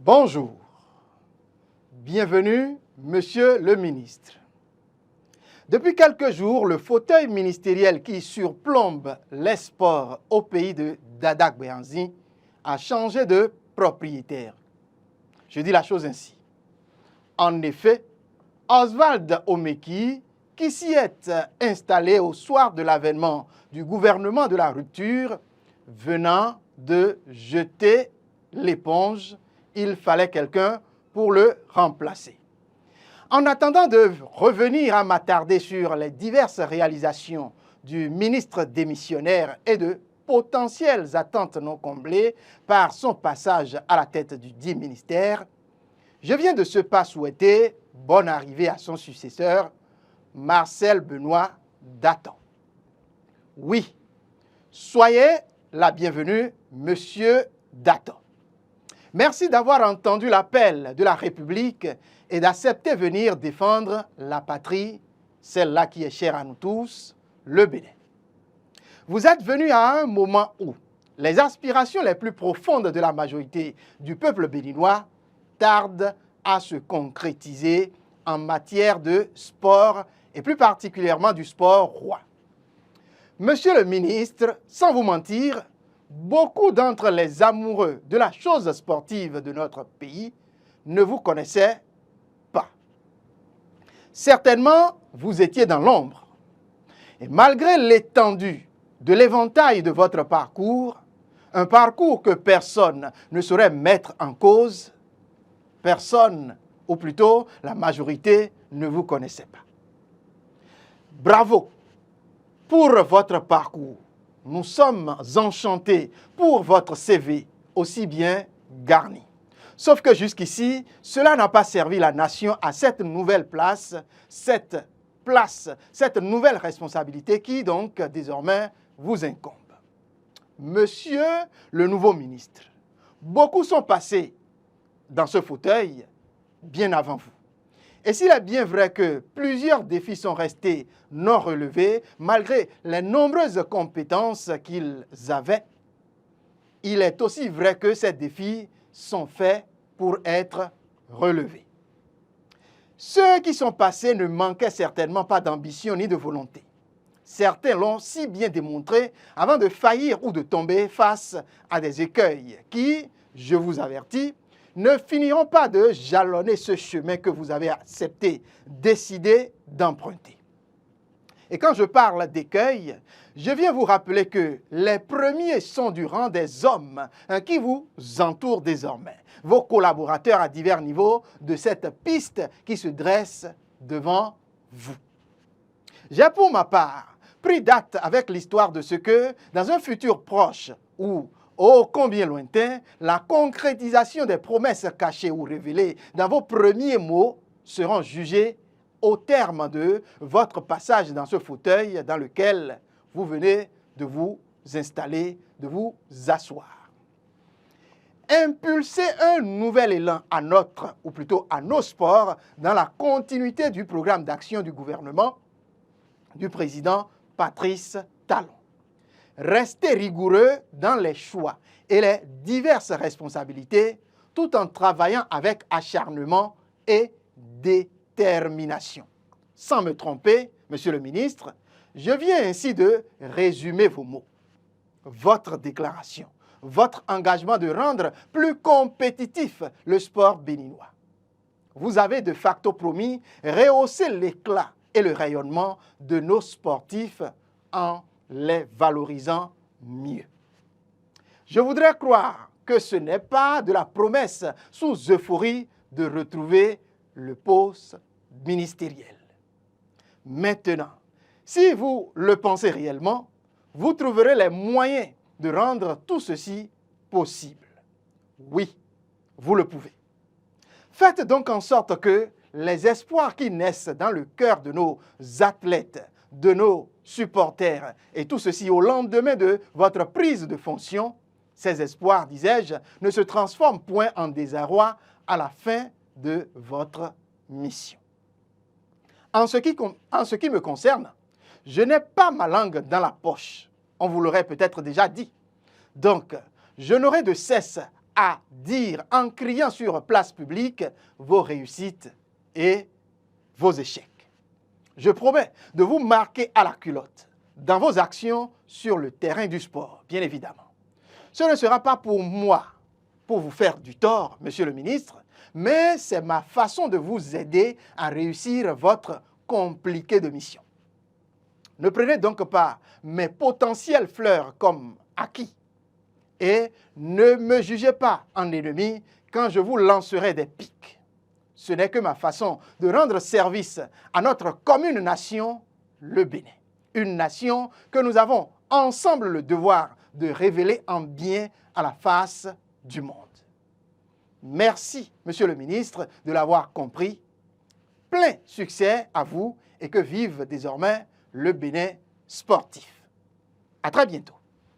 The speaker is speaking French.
Bonjour, bienvenue, Monsieur le ministre. Depuis quelques jours, le fauteuil ministériel qui surplombe les sports au pays de Dada Gbeanzi a changé de propriétaire. Je dis la chose ainsi. En effet, Oswald Omeki, qui s'y est installé au soir de l'avènement du gouvernement de la rupture, venant de jeter l'éponge, il fallait quelqu'un pour le remplacer. En attendant de revenir à m'attarder sur les diverses réalisations du ministre démissionnaire et de potentielles attentes non comblées par son passage à la tête du dit ministère, je viens de ce pas souhaiter bonne arrivée à son successeur, Marcel Benoît Datton. Oui, soyez la bienvenue, Monsieur Datton. Merci d'avoir entendu l'appel de la République et d'accepter venir défendre la patrie, celle-là qui est chère à nous tous, le Bénin. Vous êtes venu à un moment où les aspirations les plus profondes de la majorité du peuple béninois tardent à se concrétiser en matière de sport et plus particulièrement du sport roi. Monsieur le ministre, sans vous mentir, beaucoup d'entre les amoureux de la chose sportive de notre pays ne vous connaissaient pas. Certainement, vous étiez dans l'ombre. Et malgré l'étendue de l'éventail de votre parcours, un parcours que personne ne saurait mettre en cause, personne, ou plutôt la majorité, ne vous connaissait pas. Bravo pour votre parcours. Nous sommes enchantés pour votre CV aussi bien garni. Sauf que jusqu'ici, cela n'a pas servi la nation à cette nouvelle place, cette nouvelle responsabilité qui donc désormais vous incombe. Monsieur le nouveau ministre, beaucoup sont passés dans ce fauteuil bien avant vous. Et s'il est bien vrai que plusieurs défis sont restés non relevés, malgré les nombreuses compétences qu'ils avaient, il est aussi vrai que ces défis sont faits pour être relevés. Ceux qui sont passés ne manquaient certainement pas d'ambition ni de volonté. Certains l'ont si bien démontré avant de faillir ou de tomber face à des écueils qui, je vous avertis, ne finiront pas de jalonner ce chemin que vous avez accepté, décidé d'emprunter. Et quand je parle d'écueil, je viens vous rappeler que les premiers sont du rang des hommes qui vous entourent désormais, vos collaborateurs à divers niveaux de cette piste qui se dresse devant vous. J'ai pour ma part pris date avec l'histoire de ce que, dans un futur proche ou ô combien lointain, la concrétisation des promesses cachées ou révélées dans vos premiers mots seront jugées au terme de votre passage dans ce fauteuil dans lequel vous venez de vous installer, de vous asseoir. Impulser un nouvel élan à notre, ou plutôt à nos sports, dans la continuité du programme d'action du gouvernement du président Patrice Talon. Rester rigoureux dans les choix et les diverses responsabilités tout en travaillant avec acharnement et détermination. Sans me tromper, Monsieur le ministre, je viens ainsi de résumer vos mots, votre déclaration, votre engagement de rendre plus compétitif le sport béninois. Vous avez de facto promis rehausser l'éclat et le rayonnement de nos sportifs en les valorisant mieux. Je voudrais croire que ce n'est pas de la promesse sous euphorie de retrouver le poste ministériel. Maintenant, si vous le pensez réellement, vous trouverez les moyens de rendre tout ceci possible. Oui, vous le pouvez. Faites donc en sorte que les espoirs qui naissent dans le cœur de nos athlètes, de nos supporters, et tout ceci au lendemain de votre prise de fonction, ces espoirs, disais-je, ne se transforment point en désarroi à la fin de votre mission. En ce qui me concerne, je n'ai pas ma langue dans la poche. On vous l'aurait peut-être déjà dit. Donc, je n'aurai de cesse à dire en criant sur place publique vos réussites et vos échecs. Je promets de vous marquer à la culotte dans vos actions sur le terrain du sport, bien évidemment. Ce ne sera pas pour moi, pour vous faire du tort, monsieur le ministre, mais c'est ma façon de vous aider à réussir votre compliquée de mission. Ne prenez donc pas mes potentielles fleurs comme acquis et ne me jugez pas en ennemi quand je vous lancerai des pics. Ce n'est que ma façon de rendre service à notre commune nation, le Bénin. Une nation que nous avons ensemble le devoir de révéler en bien à la face du monde. Merci, monsieur le ministre, de l'avoir compris. Plein succès à vous et que vive désormais le Bénin sportif. À très bientôt.